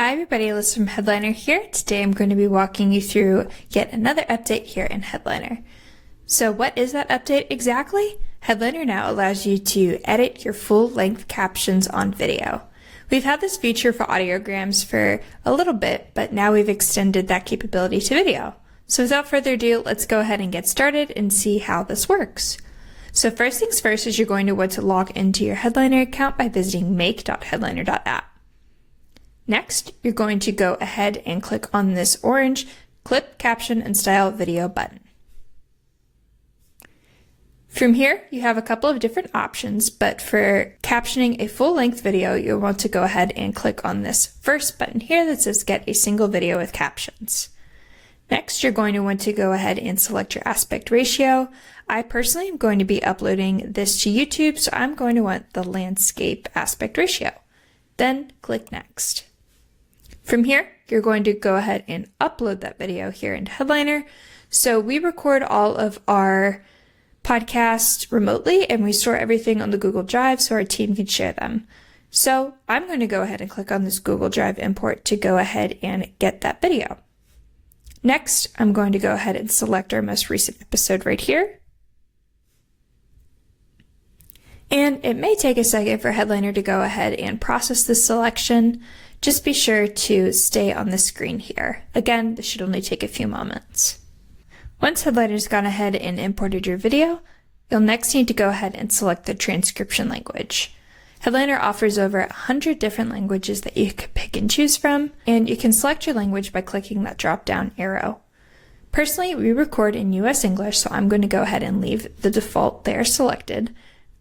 Hi everybody, Alyssa from Headliner here. Today I'm going to be walking you through yet another update here in Headliner. So what is that update exactly? Headliner now allows you to edit your full-length captions on video. We've had this feature for audiograms for a little bit, but now we've extended that capability to video. So without further ado, let's go ahead and get started and see how this works. So first things first is you're going to want to log into your Headliner account by visiting make.headliner.app. Next, you're going to go ahead and click on this orange Clip, Caption, and Style Video button. From here, you have a couple of different options, but for captioning a full-length video, you'll want to go ahead and click on this first button here that says Get a Single Video with Captions. Next, you're going to want to go ahead and select your aspect ratio. I personally am going to be uploading this to YouTube, so I'm going to want the landscape aspect ratio. Then click Next. From here, you're going to go ahead and upload that video here into Headliner. So we record all of our podcasts remotely and we store everything on the Google Drive so our team can share them. So I'm going to go ahead and click on this Google Drive import to go ahead and get that video. Next, I'm going to go ahead and select our most recent episode right here. And it may take a second for Headliner to go ahead and process this selection. Just be sure to stay on the screen here. Again, this should only take a few moments. Once Headliner's gone ahead and imported your video, you'll next need to go ahead and select the transcription language. Headliner offers over 100 different languages that you can pick and choose from, and you can select your language by clicking that drop-down arrow. Personally, we record in US English, so I'm going to go ahead and leave the default there selected,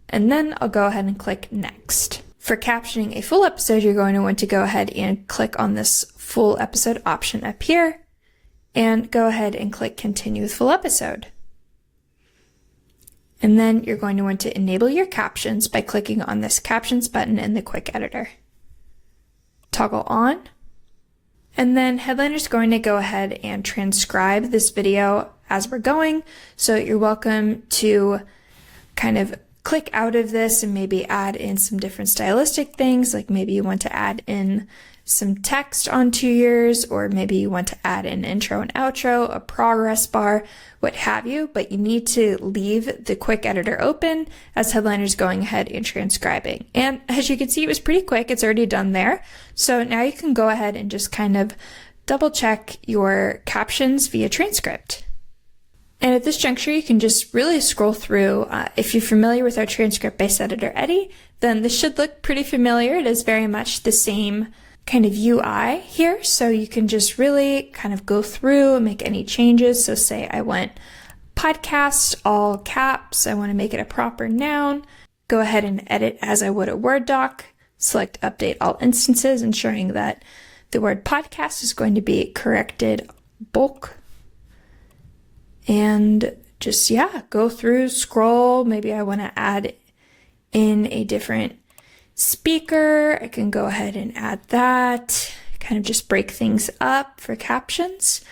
and then I'll go ahead and click Next. For captioning a full episode, you're going to want to go ahead and click on this full episode option up here and go ahead and click Continue with Full Episode. And then you're going to want to enable your captions by clicking on this Captions button in the Quick Editor. Toggle on, and then Headliner's going to go ahead and transcribe this video as we're going, so you're welcome to kind of click out of this and maybe add in some different stylistic things, like maybe you want to add in some text onto yours, or maybe you want to add an intro and outro, a progress bar, what have you, but you need to leave the quick editor open as Headliner's going ahead and transcribing. And as you can see, it was pretty quick. It's already done there. So now you can go ahead and just kind of double check your captions via transcript. And at this juncture, you can just really scroll through. If you're familiar with our transcript-based editor, Eddie, then this should look pretty familiar. It is very much the same kind of UI here, so you can just really kind of go through and make any changes. So say I want podcast, all caps, I want to make it a proper noun, go ahead and edit as I would a Word doc, select Update All Instances, ensuring that the word podcast is going to be corrected bulk. And just, go through, scroll. Maybe I want to add in a different speaker. I can go ahead and add that, kind of just break things up for captions.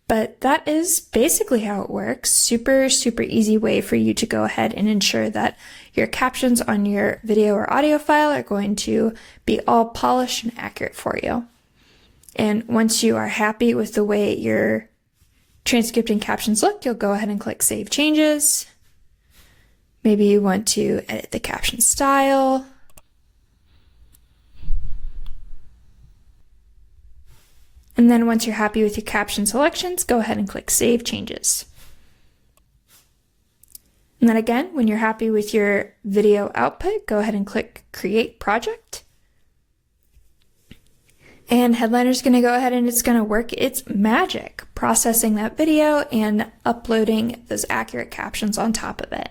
But that is basically how it works. Super, super easy way for you to go ahead and ensure that your captions on your video or audio file are going to be all polished and accurate for you. And once you are happy with the way your transcript and captions look, you'll go ahead and click Save Changes. Maybe you want to edit the caption style. And then once you're happy with your caption selections, go ahead and click Save Changes. And then again, when you're happy with your video output, go ahead and click Create Project. And Headliner's going to go ahead and it's going to work its magic, processing that video and uploading those accurate captions on top of it.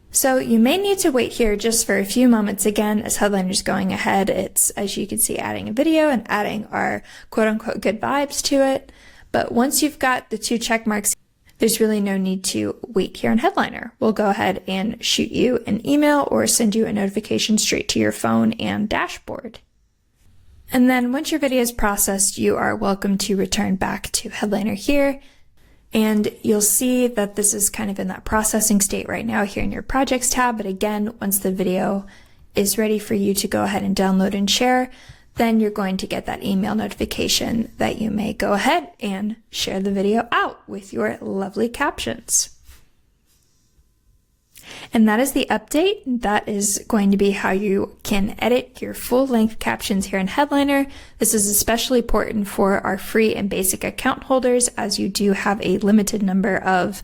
So you may need to wait here just for a few moments again as Headliner's going ahead. It's, as you can see, adding a video and adding our quote-unquote good vibes to it. But once you've got the 2 check marks, there's really no need to wait here on Headliner. We'll go ahead and shoot you an email or send you a notification straight to your phone and dashboard. And then once your video is processed, you are welcome to return back to Headliner here. And you'll see that this is kind of in that processing state right now here in your projects tab. But again, once the video is ready for you to go ahead and download and share, then you're going to get that email notification that you may go ahead and share the video out with your lovely captions. And that is the update. That is going to be how you can edit your full-length captions here in Headliner. This is especially important for our free and basic account holders, as you do have a limited number of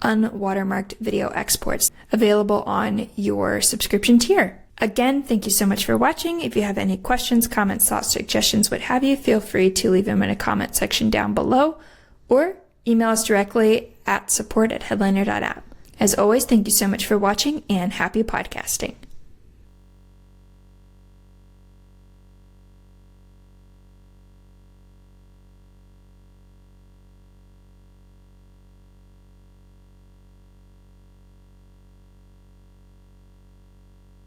unwatermarked video exports available on your subscription tier. Again, thank you so much for watching. If you have any questions, comments, thoughts, suggestions, what have you, feel free to leave them in a comment section down below or email us directly at support@headliner.app. As always, thank you so much for watching and happy podcasting.